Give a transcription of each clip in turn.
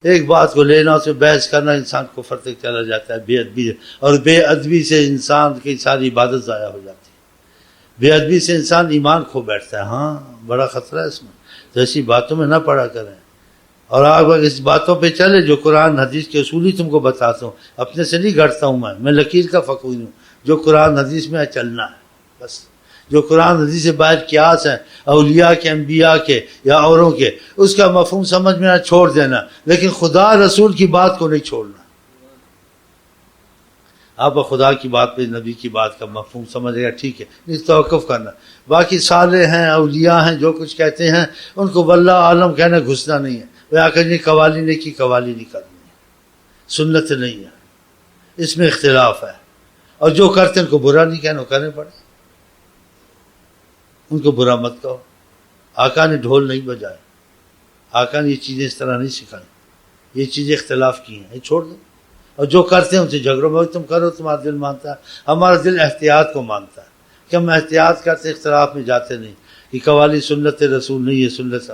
ایک بات کو لینا اس میں بحث کرنا انسان کو فرق چلا جاتا ہے بے ادبی، اور بے ادبی سے انسان کی ساری عبادت ضائع ہو جاتی ہے، بے ادبی سے انسان ایمان کھو بیٹھتا ہے۔ ہاں بڑا خطرہ ہے اس میں، تو ایسی باتوں میں نہ پڑا کریں، اور آپ اس باتوں پہ چلے جو قرآن حدیث کے اصول ہی تم کو بتاتا ہوں، اپنے سے نہیں گھڑتا ہوں میں لکیر کا فقیر ہوں، جو قرآن حدیث میں چلنا ہے بس، جو قرآن حدیث سے باہر قیاس ہیں اولیاء کے، انبیاء کے یا اوروں کے، اس کا مفہوم سمجھ میں چھوڑ دینا، لیکن خدا رسول کی بات کو نہیں چھوڑنا۔ آپ خدا کی بات پہ نبی کی بات کا مفہوم سمجھے گا ٹھیک ہے، اس توقف کرنا، باقی صالح ہیں اولیاء ہیں جو کچھ کہتے ہیں ان کو واللہ عالم کہنا گھسنا نہیں ہے، وہ آ کر قوالی نے کی قوالی نہیں کرنی ہے، سنت نہیں ہے، اس میں اختلاف ہے، اور جو کرتے ہیں ان کو برا نہیں کہنا، کرنے پڑے، ان کو برا مت کہو۔ آقا نے ڈھول نہیں بجائے، آقا نے یہ چیزیں اس طرح نہیں سکھائیں، یہ چیزیں اختلاف کی ہیں، یہ چھوڑ دو، اور جو کرتے ہیں ان سے جھگڑو میں تم کرو، تمہارا دل مانتا ہے، ہمارا دل احتیاط کو مانتا ہے کہ ہم احتیاط کرتے، اختلاف میں جاتے نہیں، کہ قوالی سنت رسول نہیں ہے، سنت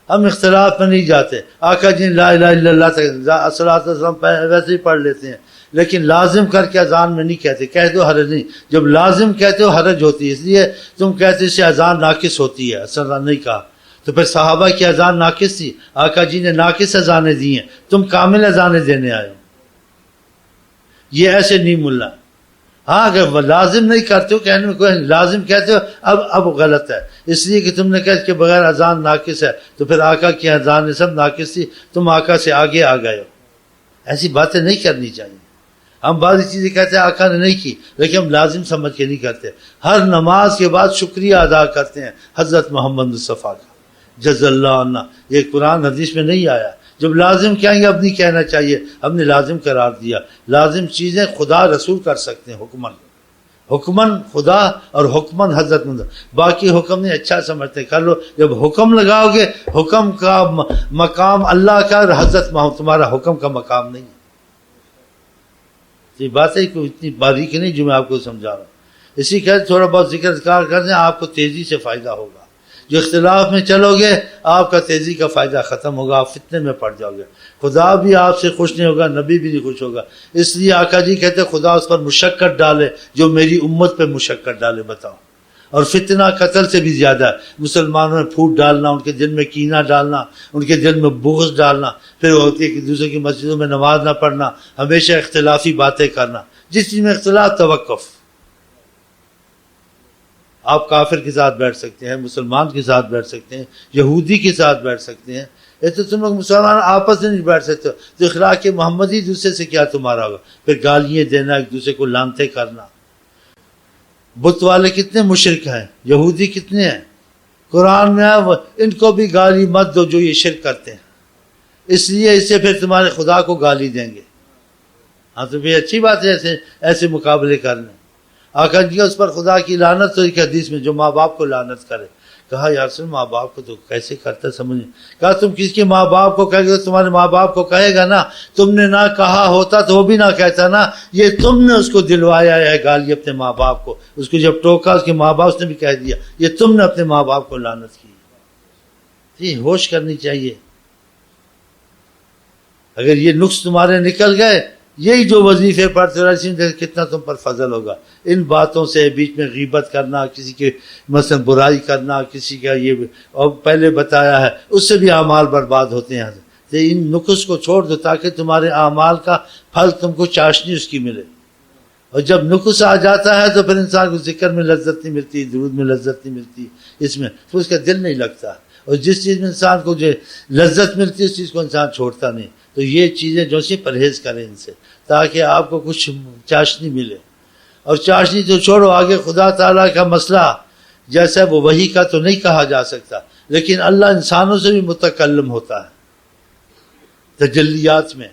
ہم اختلاف میں نہیں جاتے۔ آقا جی لا الہ الا اللہ الصلوۃ والسلام ویسے ہی پڑھ لیتے ہیں، لیکن لازم کر کے اذان میں نہیں کہتے، کہہ دو حرج نہیں، جب لازم کہتے ہو حرج ہوتی ہے، اس لیے تم کہتے اس سے اذان ناقص ہوتی ہے، اصل نہیں کہا، تو پھر صحابہ کی اذان ناقص تھی، آقا جی نے ناقص اذانیں دی ہیں، تم کامل اذانیں دینے آئے ہو، یہ ایسے نہیں ملا۔ ہاں اگر لازم نہیں کرتے ہو، کہنے میں کوئی لازم کہتے ہو اب غلط ہے، اس لیے کہ تم نے کہا کہ بغیر اذان ناقص ہے، تو پھر آقا کی اذان سب ناقص تھی، تم آقا سے آگے آ گئے ہو، ایسی باتیں نہیں کرنی چاہیے۔ ہم بعض چیزیں کہتے ہیں آقا نے نہیں کی، لیکن ہم لازم سمجھ کے نہیں کرتے، ہر نماز کے بعد شکریہ ادا کرتے ہیں حضرت محمد مصطفیٰ کا جزا اللہ عنہ، یہ قرآن حدیث میں نہیں آیا، جب لازم کہیں گے اب نہیں کہنا چاہیے، ہم نے لازم قرار دیا، لازم چیزیں خدا رسول کر سکتے ہیں، حکمن خدا اور حکمن حضرت محمد، باقی حکم نہیں اچھا سمجھتے کر لو، جب حکم لگاؤ گے حکم کا مقام اللہ کا اور حضرت محمد، تمہارا حکم کا مقام نہیں ہے۔ یہ باتیں کوئی اتنی باریک نہیں جو میں آپ کو سمجھا رہا ہوں، اسی کہ تھوڑا بہت ذکر اذکار کر دیں، آپ کو تیزی سے فائدہ ہوگا، جو اختلاف میں چلو گے آپ کا تیزی کا فائدہ ختم ہوگا، آپ فتنے میں پڑ جاؤ گے، خدا بھی آپ سے خوش نہیں ہوگا، نبی بھی نہیں خوش ہوگا، اس لیے آقا جی کہتے خدا اس پر مشقت ڈالے جو میری امت پہ مشقت ڈالے، بتاؤ، اور فتنہ قتل سے بھی زیادہ ہے، مسلمانوں میں پھوٹ ڈالنا، ان کے دل میں کینہ ڈالنا، ان کے دل میں بغض ڈالنا، پھر ہوتی ہے کہ دوسرے کی مسجدوں میں نماز نہ پڑھنا، ہمیشہ اختلافی باتیں کرنا، جس چیز میں اختلاف توقف، آپ کافر کے ساتھ بیٹھ سکتے ہیں، مسلمان کے ساتھ بیٹھ سکتے ہیں، یہودی کے ساتھ بیٹھ سکتے ہیں، یہ تو تم لوگ مسلمان آپس میں نہیں بیٹھ سکتے، تو اخلاق محمدی دوسرے سے کیا تمہارا ہوگا، پھر گالیاں دینا، ایک دوسرے کو لانتے کرنا۔ بت والے کتنے مشرک ہیں، یہودی کتنے ہیں، قرآن میں ان کو بھی گالی مت دو جو یہ شرک کرتے ہیں، اس لیے اس سے پھر تمہارے خدا کو گالی دیں گے۔ ہاں تو پھر اچھی بات ہے ایسے مقابلے کرنے۔ آقا جی اس پر خدا کی لعنت، تو ایک حدیث میں جو ماں باپ کو لعنت کرے، کہا یا رسول ماں باپ کو تو کیسے کرتا سمجھ، کہا تم کس کے ماں باپ کو کہے گا، تمہارے ماں باپ کو کہے گا نا، تم نے نہ کہا ہوتا تو وہ بھی نہ کہتا نا، یہ تم نے اس کو دلوایا ہے گالی اپنے ماں باپ کو، اس کو جب ٹوکا اس کے ماں باپ اس نے بھی کہہ دیا، یہ تم نے اپنے ماں باپ کو لعنت کی۔ جی ہوش کرنی چاہیے، اگر یہ نقص تمہارے نکل گئے، یہی جو وظیفے پڑھتے رہے کتنا تم پر فضل ہوگا۔ ان باتوں سے بیچ میں غیبت کرنا، کسی کے مثلا برائی کرنا، کسی کا یہ اور پہلے بتایا ہے، اس سے بھی اعمال برباد ہوتے ہیں، تو ان نقص کو چھوڑ دو تاکہ تمہارے اعمال کا پھل تم کو چاشنی اس کی ملے، اور جب نقص آ جاتا ہے تو پھر انسان کو ذکر میں لذت نہیں ملتی، درود میں لذت نہیں ملتی، اس میں تو اس کا دل نہیں لگتا، اور جس چیز میں انسان کو جو لذت ملتی ہے اس چیز کو انسان چھوڑتا نہیں، تو یہ چیزیں جو سی پرہیز کریں ان سے، تاکہ آپ کو کچھ چاشنی ملے، اور چاشنی تو چھوڑو، آگے خدا تعالیٰ کا مسئلہ جیسا وہ وحی کا تو نہیں کہا جا سکتا، لیکن اللہ انسانوں سے بھی متکلم ہوتا ہے، تجلیات میں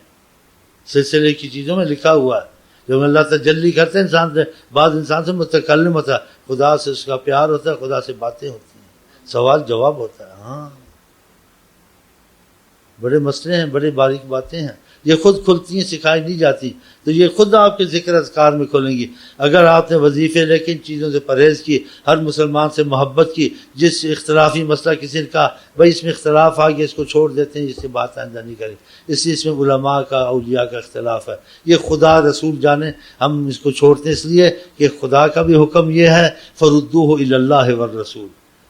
سلسلے کی چیزوں میں لکھا ہوا ہے، جب اللہ تجلی کرتے ہیں انسان سے، بعض انسان سے متکلم ہوتا ہے، خدا سے اس کا پیار ہوتا ہے، خدا سے باتیں ہوتی ہیں، سوال جواب ہوتا ہے۔ ہاں بڑے مسئلے ہیں، بڑے باریک باتیں ہیں، یہ خود کھلتی ہیں، سکھائی نہیں جاتی، تو یہ خود آپ کے ذکر اذکار میں کھلیں گی۔ اگر آپ نے وظیفے لیکن چیزوں سے پرہیز کی، ہر مسلمان سے محبت کی، جس اختلافی مسئلہ کسی نے کہا بھائی اس میں اختلاف آ گیا اس کو چھوڑ دیتے ہیں، اس سے بات آئندہ نہیں کریں، اس لیے اس میں علماء کا اولیاء کا اختلاف ہے، یہ خدا رسول جانے، ہم اس کو چھوڑتے ہیں اس لیے کہ خدا کا بھی حکم یہ ہے فردوہ الی اللہ والرسول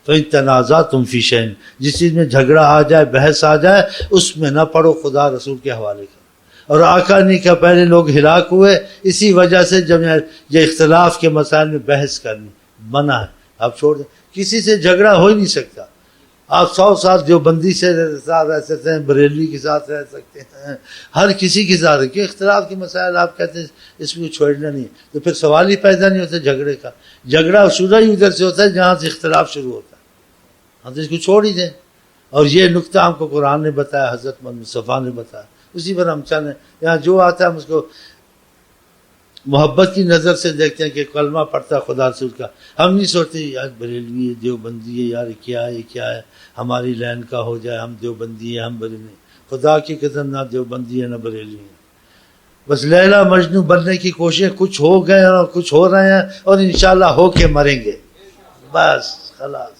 فإن تنازعتم فی شیء، جس چیز میں جھگڑا آ جائے، بحث آ جائے، اس میں نہ پڑھو، خدا رسول کے حوالے کرو۔ اور آقا نے کہا پہلے لوگ ہلاک ہوئے اسی وجہ سے جب یہ اختلاف کے مسائل میں بحث کرنی منع ہے، آپ چھوڑ دیں، کسی سے جھگڑا ہو ہی نہیں سکتا۔ آپ 100 سال دیوبندی سے ساتھ رہ سکتے ہیں، بریلوی کے ساتھ رہ سکتے ہیں، ہر کسی کے ساتھ، کہ اختلاف کے مسائل آپ کہتے ہیں اس کو چھوڑنا نہیں، تو پھر سوال ہی پیدا نہیں ہوتا جھگڑے کا۔ جھگڑا شروع ہی ادھر سے ہوتا ہے جہاں سے اختلاف شروع ہوتا ہے، ہم تو اس کو چھوڑ ہی دیں۔ اور یہ نقطہ ہم کو قرآن نے بتایا، حضرت محمد مصطفیٰ نے بتایا، اسی پر ہم چلیں۔ یہاں جو آتا ہے ہم اس کو محبت کی نظر سے دیکھتے ہیں کہ کلمہ پڑھتا ہے خدا رسول کا، ہم نہیں سوچتے یار بریلوی ہے، دیوبندی ہے، یار کیا ہے، کیا ہے، ہماری لائن کا ہو جائے، ہم دیوبندی ہیں، ہم بریلوی۔ خدا کی قسم نہ دیوبندی ہے نہ بریلوی ہے، بس لیلا مجنوں بننے کی کوشش، کچھ ہو گئے اور کچھ ہو رہے ہیں اور انشاءاللہ ہو کے مریں گے، بس خلاص۔